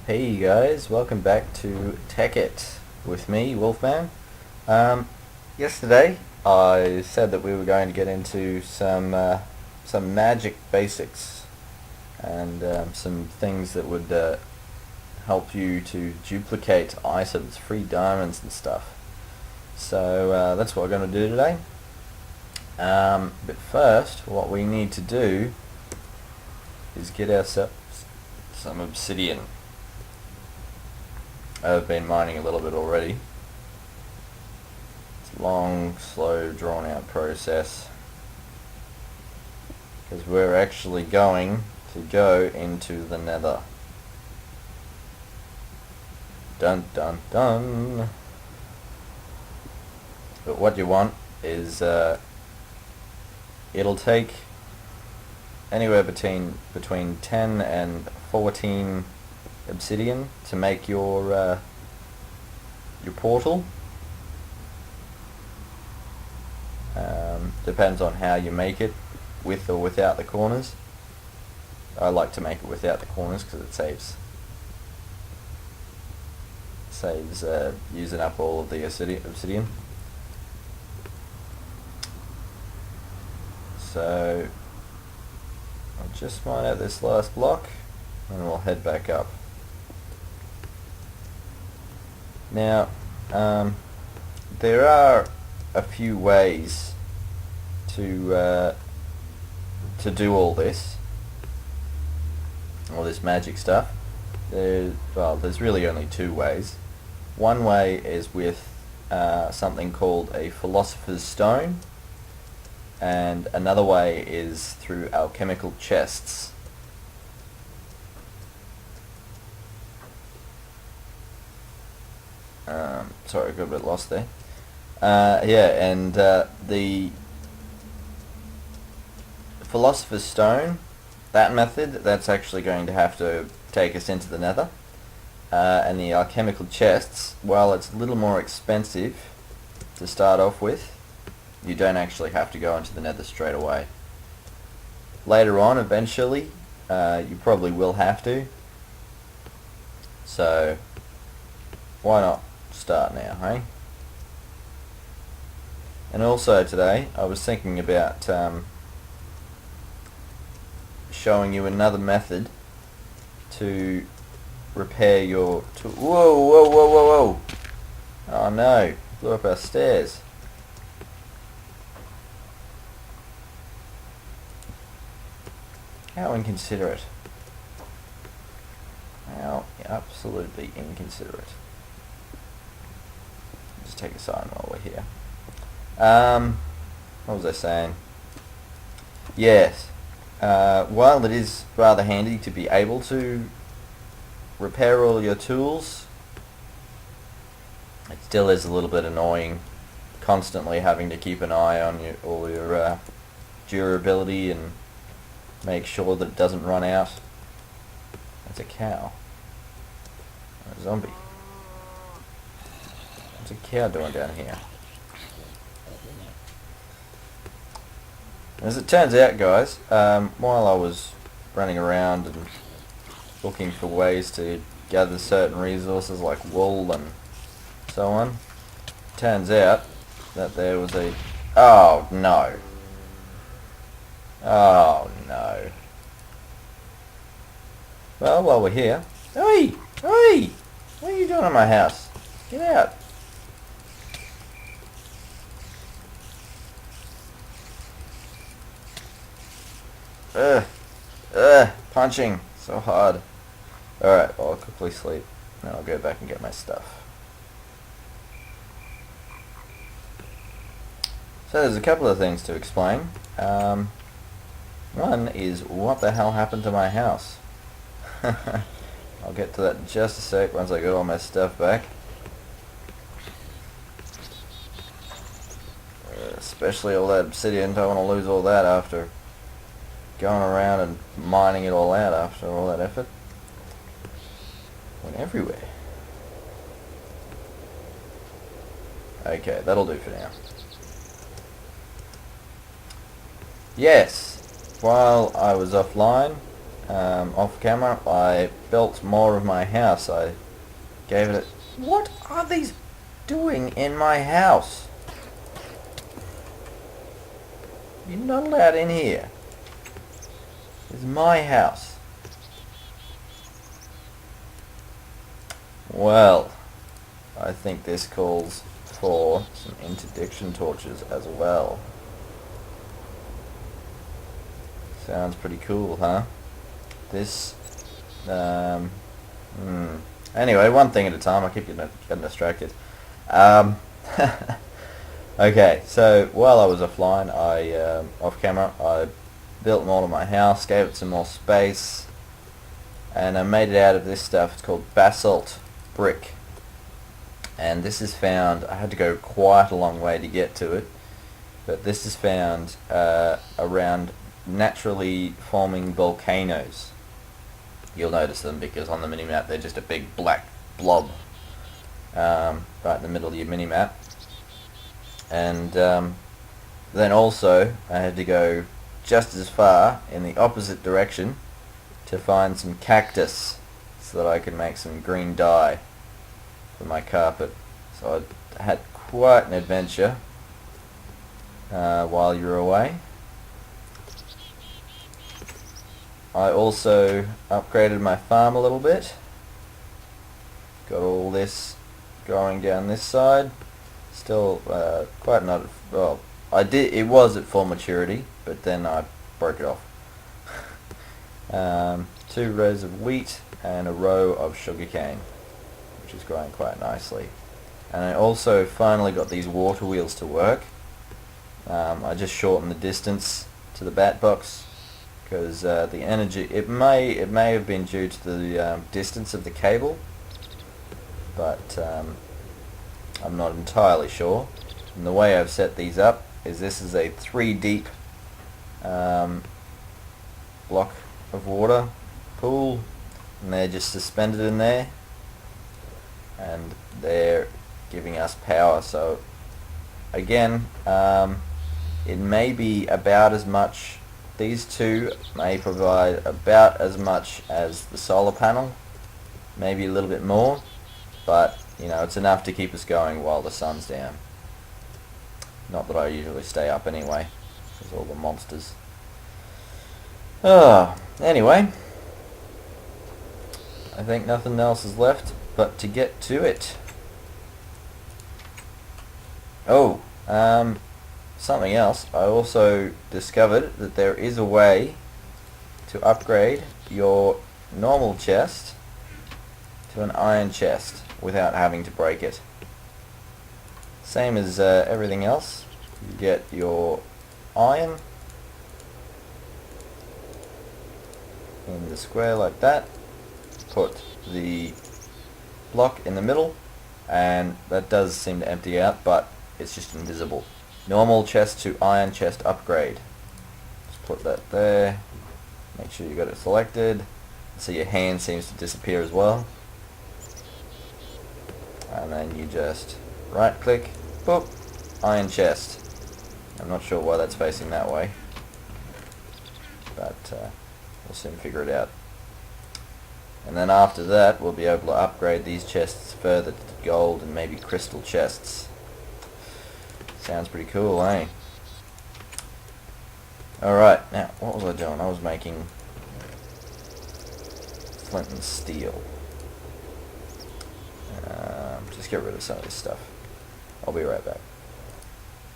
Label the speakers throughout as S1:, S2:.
S1: Hey guys, welcome back to Tekkit with me, Wolfman. Yesterday I said that we were going to get into some magic basics and some things that would help you to duplicate items, free diamonds and stuff. So that's what we're going to do today. But first, what we need to do is get ourselves some obsidian. I've been mining a little bit already. It's a long, slow, drawn out process because we're actually going to go into the Nether. Dun dun dun. But what you want is it'll take anywhere between 10 and 14 obsidian to make your portal. Depends on how you make it, with or without the corners. I like to make it without the corners because it saves using up all of the obsidian. So I'll just mine out this last block and we'll head back up. Now, there are a few ways to do all this magic stuff. There's really only two ways. One way is with something called a Philosopher's Stone, and another way is through alchemical chests. Sorry, I got a bit lost there. The Philosopher's Stone, that method, that's actually going to have to take us into the Nether. And the alchemical chests, while it's a little more expensive to start off with, you don't actually have to go into the Nether straight away. Later on, eventually, you probably will have to. So, why not start now, hey? And also today, I was thinking about showing you another method to repair your Whoa, whoa, whoa, whoa, whoa! Oh no, blew up our stairs. How inconsiderate. How absolutely inconsiderate. Just take a sign while we're here. What was I saying? Yes. While it is rather handy to be able to repair all your tools, it still is a little bit annoying constantly having to keep an eye on all your durability and make sure that it doesn't run out. That's a cow. A zombie. What's a cow doing down here? As it turns out, guys, while I was running around and looking for ways to gather certain resources like wool and so on, turns out that there was a... Oh no. Oh no. Well, while we're here... Hey! Hey! What are you doing in my house? Get out. Punching so hard. Alright, well, I'll quickly sleep. Then I'll go back and get my stuff. So there's a couple of things to explain. One is, what the hell happened to my house? I'll get to that in just a sec once I get all my stuff back. Especially all that obsidian, don't want to lose all that after going around and mining it all out after all that effort. Went everywhere. Okay, that'll do for now. Yes, while I was offline, off camera, I built more of my house. I gave it a... What are these doing in my house? You're not allowed in here. This is my house. Well, I think this calls for some interdiction torches as well. Sounds pretty cool, huh? This, Anyway, one thing at a time. I keep getting distracted. Okay, so while I was offline, off camera, I built more of my house, gave it some more space, and I made it out of this stuff. It's called basalt brick. And this is found, I had to go quite a long way to get to it, but this is found around naturally forming volcanoes. You'll notice them because on the minimap they're just a big black blob right in the middle of your minimap. And then also I had to go just as far in the opposite direction to find some cactus so that I could make some green dye for my carpet. So I had quite an adventure while you were away. I also upgraded my farm a little bit. Got all this going down this side. Still quite not, well, it was at full maturity, but then I broke it off. 2 rows of wheat and a row of sugarcane, which is growing quite nicely. And I also finally got these water wheels to work. I just shortened the distance to the bat box because the energy, it may have been due to the distance of the cable, but I'm not entirely sure. And the way I've set these up is this is a 3 deep block of water pool, and they're just suspended in there, and they're giving us power. So again, it may be about as much, these two may provide about as much as the solar panel, maybe a little bit more, but you know, it's enough to keep us going while the sun's down. Not that I usually stay up anyway, because all the monsters. Anyway, I think nothing else is left but to get to it. Oh, something else. I also discovered that there is a way to upgrade your normal chest to an iron chest without having to break it. Same as everything else. You get your iron in the square like that, put the block in the middle, and that does seem to empty out, but it's just invisible. Normal chest to iron chest upgrade. Just put that there, make sure you got it selected, so your hand seems to disappear as well, and then you just right click, boop, iron chest. I'm not sure why that's facing that way, but we'll soon figure it out. And then after that we'll be able to upgrade these chests further to gold and maybe crystal chests. Sounds pretty cool, eh? Alright, now what was I doing? I was making flint and steel. Just get rid of some of this stuff. I'll be right back.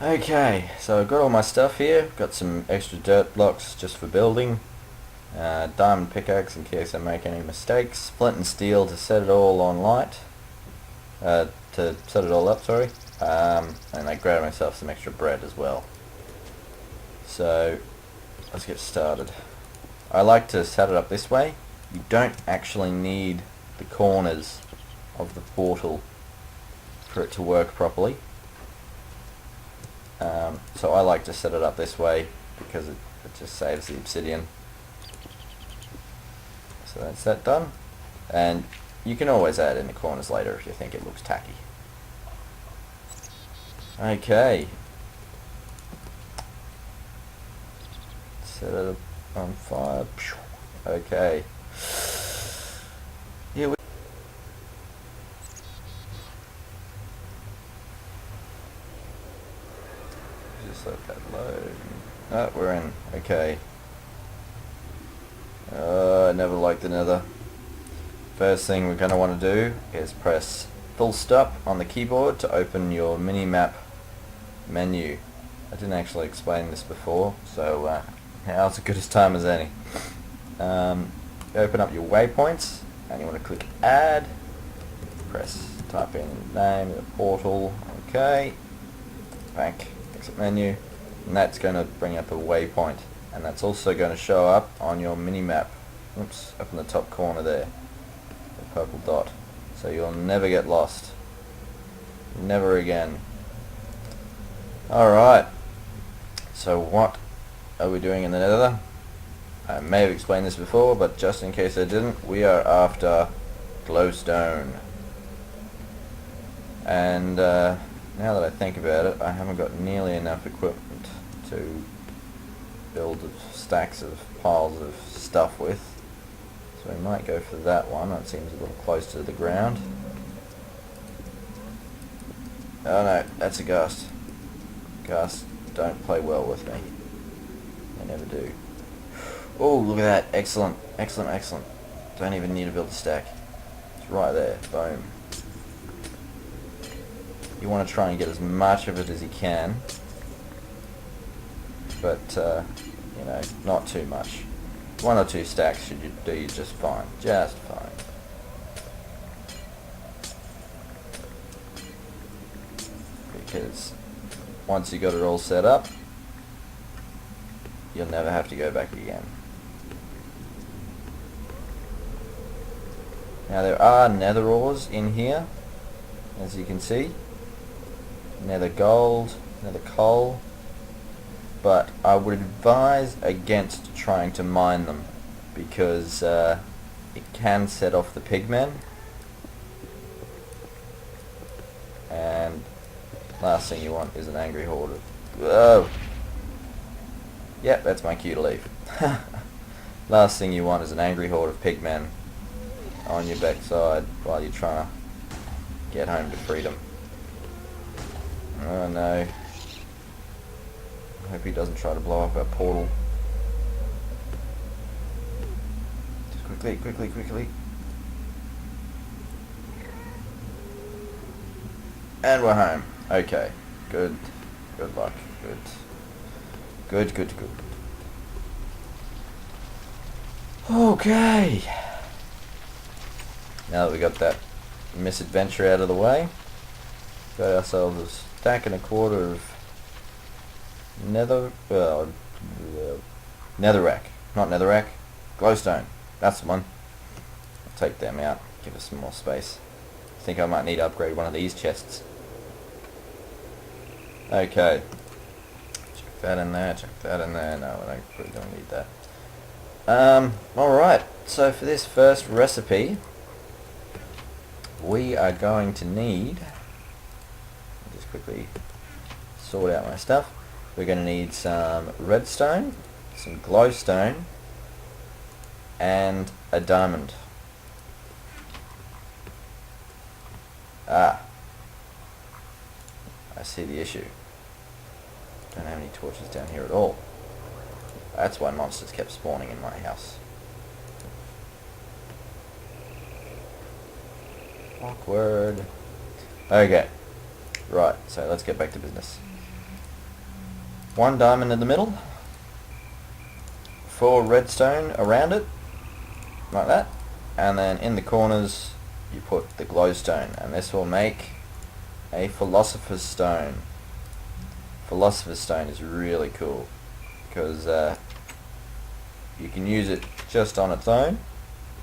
S1: Okay, so I've got all my stuff here. Got some extra dirt blocks just for building. Diamond pickaxe in case I make any mistakes. Flint and steel to set it all on light. To set it all up, sorry. And I grabbed myself some extra bread as well. So let's get started. I like to set it up this way. You don't actually need the corners of the portal for it to work properly. So I like to set it up this way because it just saves the obsidian. So that's that done. And you can always add in the corners later if you think it looks tacky. Okay. Set it on fire. Okay. Here we just let that load. Oh, we're in. Okay. I never liked the Nether. First thing we're going to want to do is press full stop on the keyboard to open your mini-map menu. I didn't actually explain this before, so now's as good a time as any. Open up your waypoints, and you want to click add, type in name, the portal, okay, back, exit menu, and that's going to bring up a waypoint, and that's also going to show up on your mini-map, oops, up in the top corner there, the purple dot, so you'll never get lost, never again. Alright, so what are we doing in the Nether? I may have explained this before, but just in case I didn't, we are after glowstone. And now that I think about it, I haven't got nearly enough equipment to build stacks of piles of stuff with. So we might go for that one. That seems a little close to the ground. Oh no, that's a ghast. Ghasts don't play well with me. They never do. Oh, look at that. Excellent, excellent, excellent. Don't even need to build a stack. It's right there. Boom. You want to try and get as much of it as you can. But, you know, not too much. 1 or 2 stacks should do you just fine. Just fine. Because once you got it all set up, you'll never have to go back again. Now there are nether ores in here, as you can see. Nether gold, nether coal. But I would advise against trying to mine them, because it can set off the pigmen. And last thing you want is an angry horde of... Whoa! Yep, that's my cue to leave. Last thing you want is an angry horde of pigmen on your backside while you're trying to get home to freedom. Oh no. I hope he doesn't try to blow up our portal. Just quickly, quickly, quickly. And we're home. Okay. Good. Good luck. Good. Good, good, good. Okay. Now that we got that misadventure out of the way, got ourselves a stack and a quarter of netherrack, not netherrack, glowstone. That's the one. I'll take them out, give us some more space. I think I might need to upgrade one of these chests. Okay. Check that in there, check that in there. No, I probably don't need that. Alright, so for this first recipe, we are going to need, just quickly sort out my stuff, we're going to need some redstone, some glowstone, and a diamond. Ah, I see the issue. Don't have any torches down here at all. That's why monsters kept spawning in my house. Awkward. Okay. Right, so let's get back to business. 1 diamond in the middle. 4 redstone around it. Like that. And then in the corners you put the glowstone. And this will make a philosopher's stone. Philosopher's stone is really cool. Because you can use it just on its own.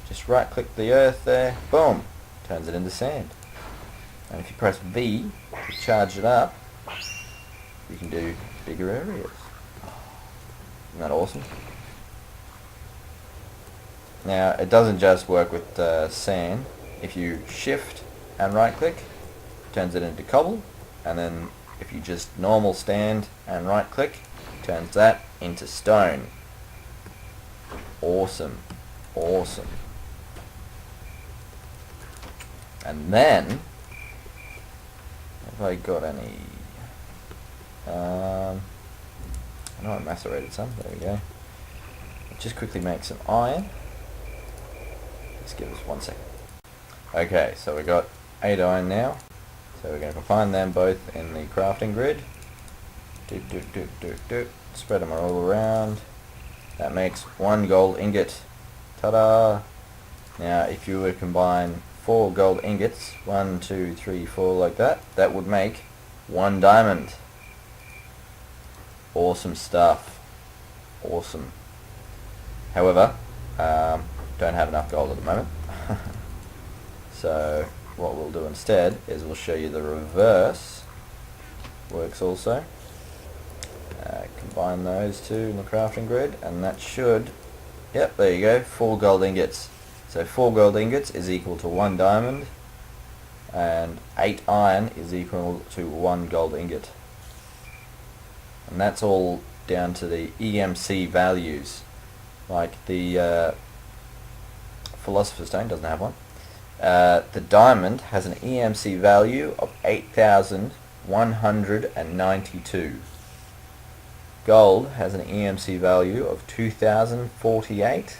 S1: Just right click the earth there. Boom. Turns it into sand. And if you press V to charge it up, you can do bigger areas. Isn't that awesome? Now, it doesn't just work with sand. If you shift and right click, it turns it into cobble. And then if you just normal stand and right click, it turns that into stone. Awesome. Awesome. And then, have I got any? I know I macerated some. There we go. Just quickly make some iron. Just give us 1 second. Okay, so we got 8 iron now. So we're going to combine them both in the crafting grid. Spread them all around. That makes 1 gold ingot. Ta-da! Now, if you were to combine 4 gold ingots, 1, 2, 3, 4, like that, that would make 1 diamond. Awesome stuff. Awesome. However, don't have enough gold at the moment. So what we'll do instead is we'll show you the reverse. Works also. Combine those two in the crafting grid, and that should, yep, there you go, 4 gold ingots. So 4 gold ingots is equal to 1 diamond, and 8 iron is equal to 1 gold ingot. And that's all down to the EMC values. Like the Philosopher's Stone doesn't have one. The diamond has an EMC value of 8,192. Gold has an EMC value of 2,048.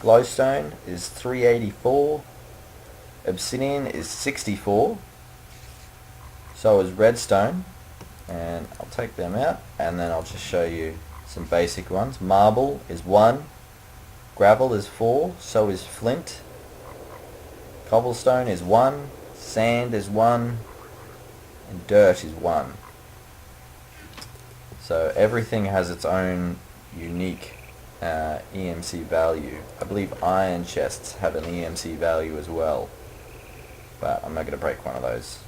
S1: Glowstone is 384. Obsidian is 64. So is redstone. And I'll take them out, and then I'll just show you some basic ones. Marble is 1. Gravel is 4. So is flint. Cobblestone is 1. Sand is 1. And dirt is 1. So everything has its own unique EMC value. I believe iron chests have an EMC value as well, but I'm not going to break one of those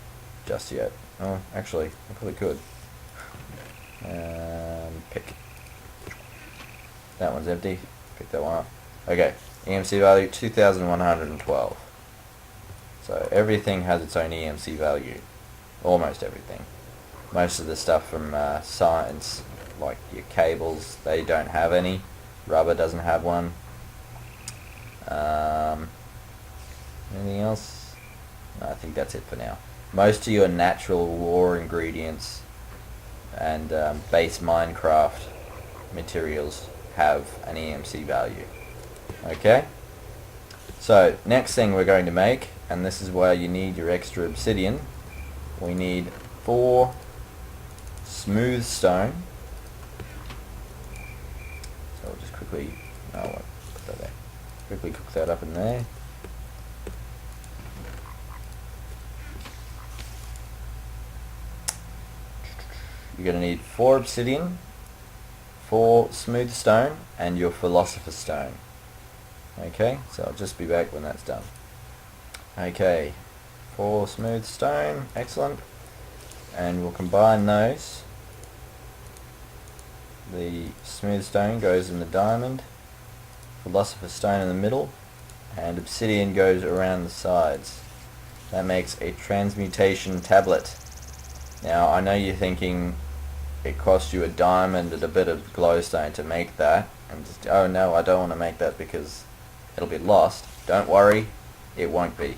S1: just yet. Oh, actually, I probably could. Pick. That one's empty. Pick that one up. Okay, EMC value 2,112. So everything has its own EMC value. Almost everything. Most of the stuff from science, like your cables, they don't have any. Rubber doesn't have one. Anything else? No, I think that's it for now. Most of your natural raw ingredients and base Minecraft materials have an EMC value. Okay? So, next thing we're going to make, and this is where you need your extra obsidian, we need 4 smooth stone. So we'll just quickly, put that there. Quickly cook that up in there. You're going to need 4 obsidian, 4 smooth stone, and your philosopher's stone. Okay, so I'll just be back when that's done. Okay, 4 smooth stone, excellent. And we'll combine those. The smooth stone goes in the diamond, philosopher's stone in the middle, and obsidian goes around the sides. That makes a transmutation tablet. Now I know you're thinking it cost you a diamond and a bit of glowstone to make that, and just, oh no, I don't want to make that because it'll be lost. Don't worry, it won't be.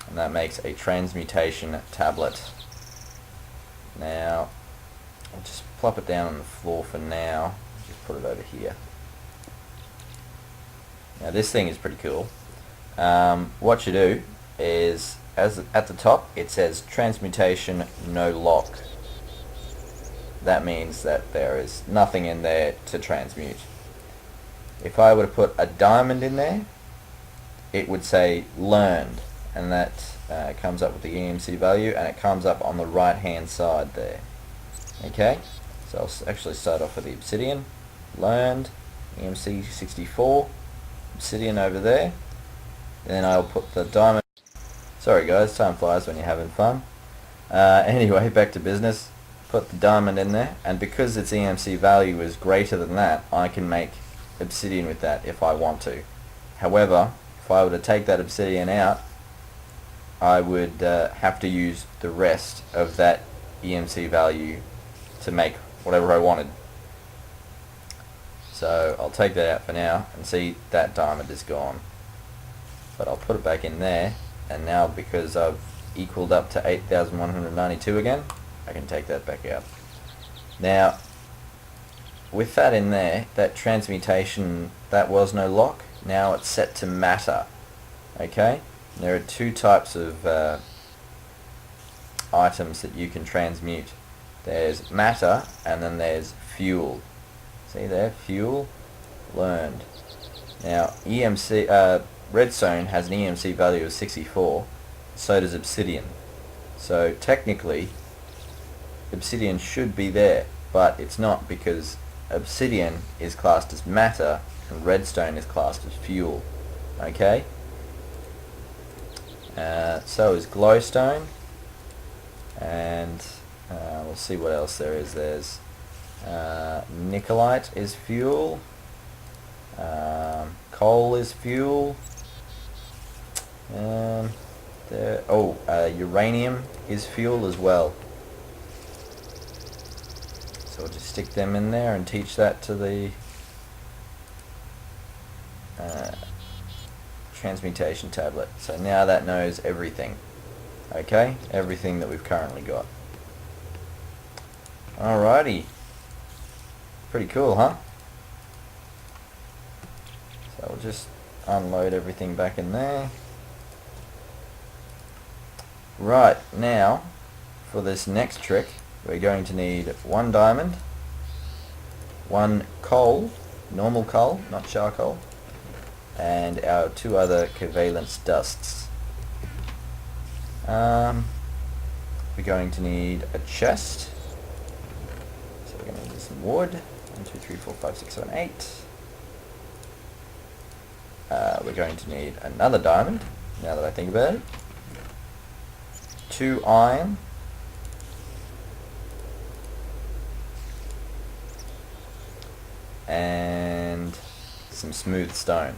S1: And that makes a transmutation tablet. Now I'll just plop it down on the floor for now. Just put it over here. Now this thing is pretty cool. What you do is, at the top it says transmutation no lock. That means that there is nothing in there to transmute. If I were to put a diamond in there, it would say learned, and that comes up with the EMC value, and it comes up on the right hand side there. Okay, so I'll actually start off with the obsidian. Learned, EMC 64, obsidian over there. Then I'll put the diamond. Sorry guys, time flies when you're having fun. Anyway, back to business. Put the diamond in there, and because its EMC value is greater than that, I can make obsidian with that if I want to. However, if I were to take that obsidian out, I would have to use the rest of that EMC value to make whatever I wanted. So I'll take that out for now, and see that diamond is gone. But I'll put it back in there, and now because I've equaled up to 8,192 again, I can take that back out. Now, with that in there, that transmutation, that was no lock, now it's set to matter. Okay? There are two types of items that you can transmute. There's matter, and then there's fuel. See there? Fuel, learned. Now, redstone has an EMC value of 64, so does obsidian. So technically, obsidian should be there, but it's not, because obsidian is classed as matter and redstone is classed as fuel. Okay? So is glowstone, and we'll see what else there is. There's nickelite is fuel, coal is fuel, uranium is fuel as well. So we'll just stick them in there and teach that to the transmutation tablet. So now that knows everything. Okay? Everything that we've currently got. Alrighty. Pretty cool, huh? So we'll just unload everything back in there. Right, now for this next trick we're going to need 1 diamond, 1 coal, normal coal, not charcoal, and our 2 other covalence dusts. We're going to need a chest, so we're going to need some wood. 1, 2, 3, 4, 5, 6, 7, 8. We're going to need another diamond, now that I think about it. 2 iron. And some smooth stone.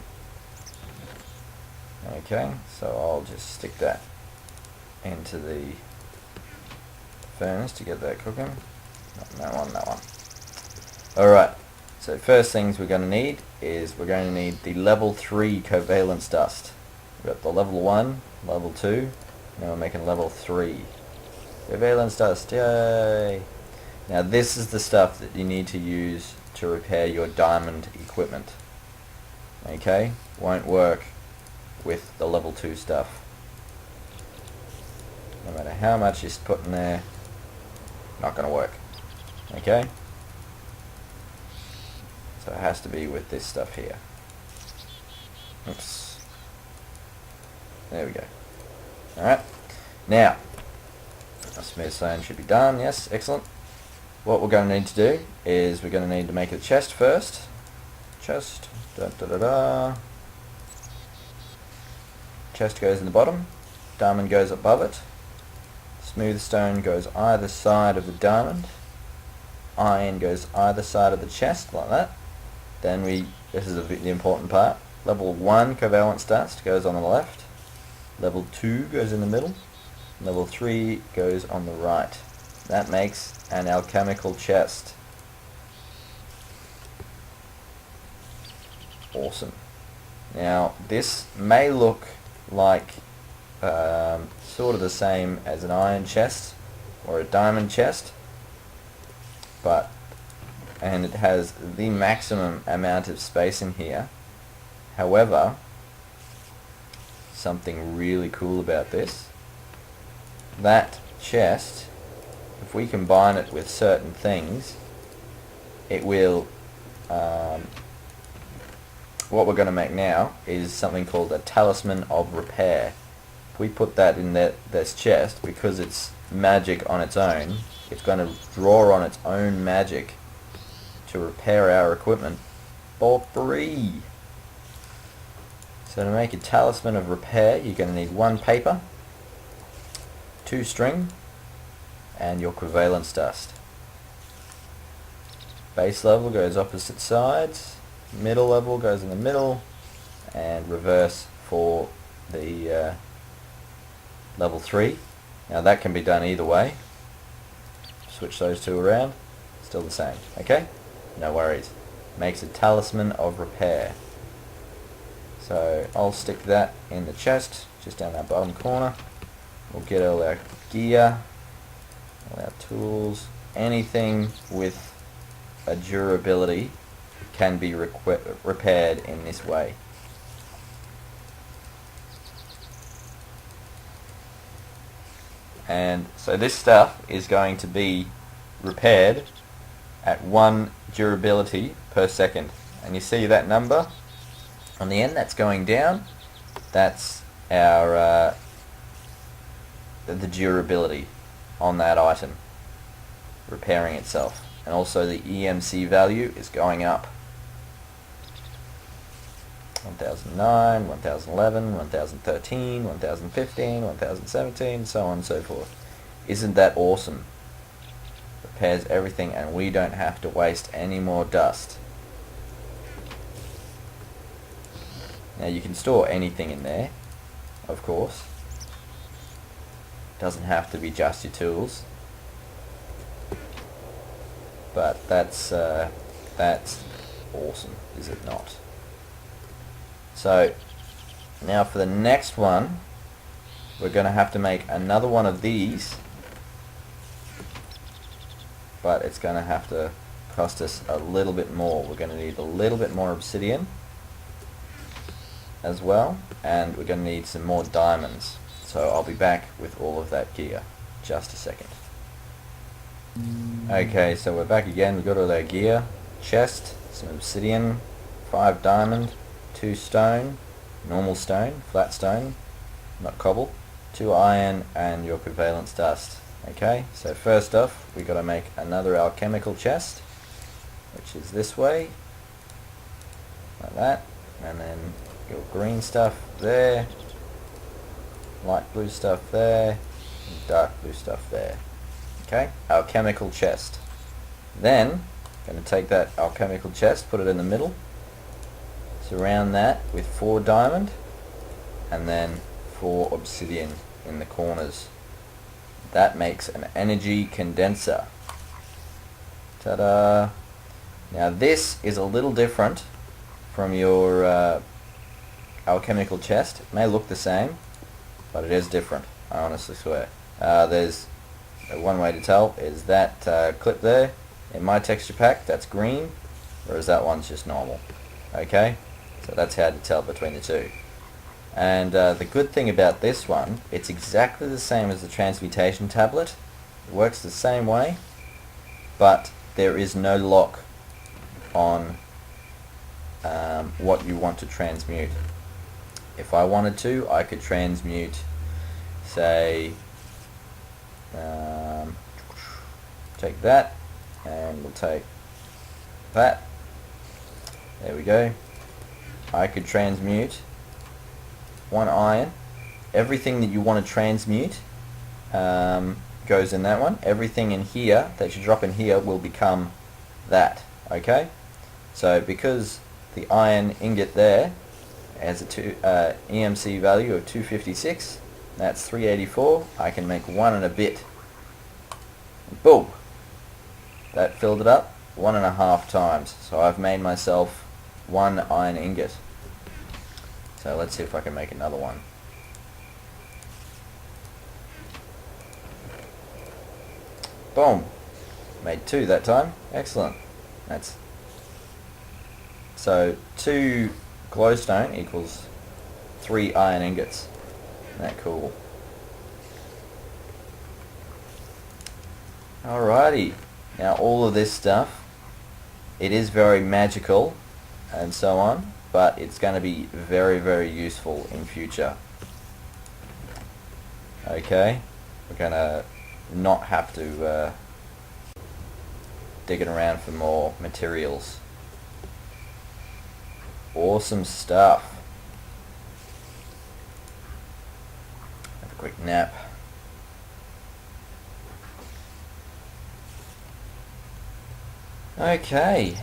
S1: Okay, so I'll just stick that into the furnace to get that cooking. Not that one, that one. Alright, so first things we're going to need is we're going to need the level 3 covalence dust. We've got the level 1, level 2, now we're making level 3. Covalence dust, yay! Now this is the stuff that you need to use to repair your diamond equipment. Okay? Won't work with the level 2 stuff. No matter how much you put in there, not going to work. Okay? So it has to be with this stuff here. Oops. There we go. Alright. Now, our smooth stone should be done. Yes, excellent. What we're going to need to do is we're going to need to make a chest first. Chest. Da, da, da, da. Chest goes in the bottom. Diamond goes above it. Smooth stone goes either side of the diamond. Iron goes either side of the chest, like that. Then this is the important part. Level 1 covalence dust goes on the left. Level 2 goes in the middle. Level 3 goes on the right. That makes an alchemical chest. Awesome. Now this may look like sort of the same as an iron chest or a diamond chest, and it has the maximum amount of space in here. However, something really cool about this, that chest, if we combine it with certain things, it will, what we're going to make now is something called a talisman of repair. If we put that in this chest, because it's magic on its own, it's going to draw on its own magic to repair our equipment for free. So to make a talisman of repair, you're going to need 1 paper, 2 string, and your covalence dust. Base level goes opposite sides, middle level goes in the middle, and reverse for the level 3. Now that can be done either way. Switch those 2 around, still the same. Okay? No worries. makes a talisman of repair. So I'll stick that in the chest, just down that bottom corner. We'll get all our gear, all our tools, anything with a durability can be repaired in this way. And so this stuff is going to be repaired at 1 durability per second. And you see that number on the end, that's going down. That's our the durability on that item repairing itself. And also the EMC value is going up. 1009, 1011, 1013, 1015, 1017, so on and so forth. Isn't that awesome? Repairs everything and we don't have to waste any more dust. Now you can store anything in there, of course. Doesn't have to be just your tools. But that's awesome, is it not? So now for the next one, we're going to have to make another one of these, but it's going to have to cost us a little bit more. We're going to need a little bit more obsidian as well, and we're going to need some more diamonds. So I'll be back with all of that gear. Just a second. Okay, so we're back again. We've got all our gear, chest, some obsidian, 5 diamond, 2 stone, normal stone, flat stone, not cobble, 2 iron, and your covalence dust. Okay, so first off, we've got to make another alchemical chest, which is this way, like that, and then your green stuff there, light blue stuff there, and dark blue stuff there. Okay, alchemical chest. Then, going to take that alchemical chest, put it in the middle, surround that with 4 diamond, and then 4 obsidian in the corners. That makes an energy condenser. Ta-da! Now this is a little different from your alchemical chest. It may look the same, but it is different, I honestly swear. There's one way to tell, is that clip there, in my texture pack, that's green, whereas that one's just normal. Okay? So that's how to tell between the two. And the good thing about this one, it's exactly the same as the transmutation tablet. It works the same way, but there is no lock on what you want to transmute. If I wanted to, I could transmute, say, take that, and we'll take that. There we go. I could transmute 1 iron. Everything that you want to transmute goes in that one. Everything in here that you drop in here will become that. Okay? So because the iron ingot there has a EMC value of 256, that's 384, I can make 1 and a bit. Boom! That filled it up 1.5 times. So I've made myself 1 iron ingot. So let's see if I can make another one. Boom! Made 2 that time. Excellent. That's so 2 glowstone equals 3 iron ingots. Isn't that cool? Alrighty. Now all of this stuff, it is very magical and so on, but it's going to be very, very useful in future. Okay, we're going to not have to digging around for more materials. Awesome stuff. Have a quick nap. Okay,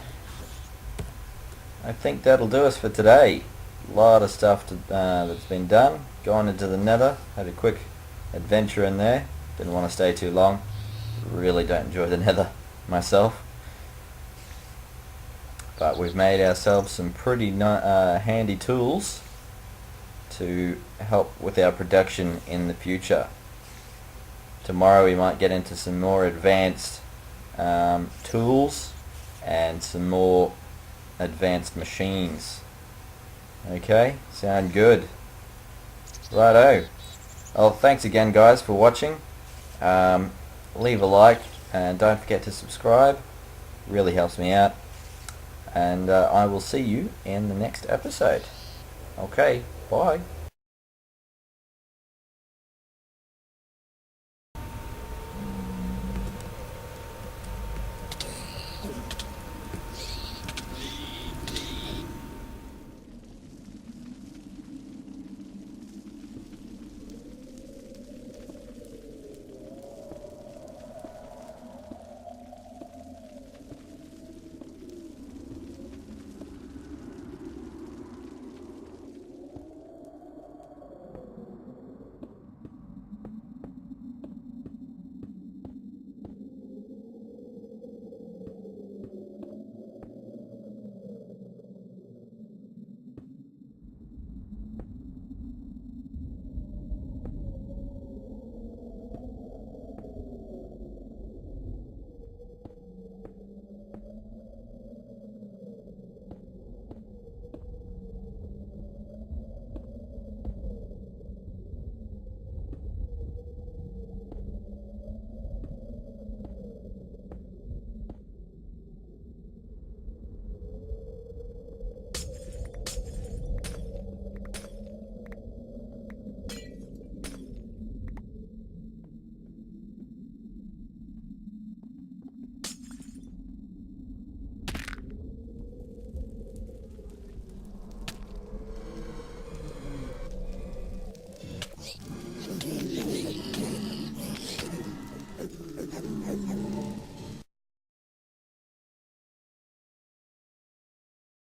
S1: I think that'll do us for today. A lot of stuff that's been done. Gone into the Nether, had a quick adventure in there. Didn't want to stay too long. Really don't enjoy the Nether myself. but we've made ourselves some pretty handy tools to help with our production in the future. Tomorrow we might get into some more advanced tools and some more advanced machines. Okay, sound good. Righto. Well, thanks again guys for watching. Leave a like and don't forget to subscribe. Really helps me out. And I will see you in the next episode. Okay, bye.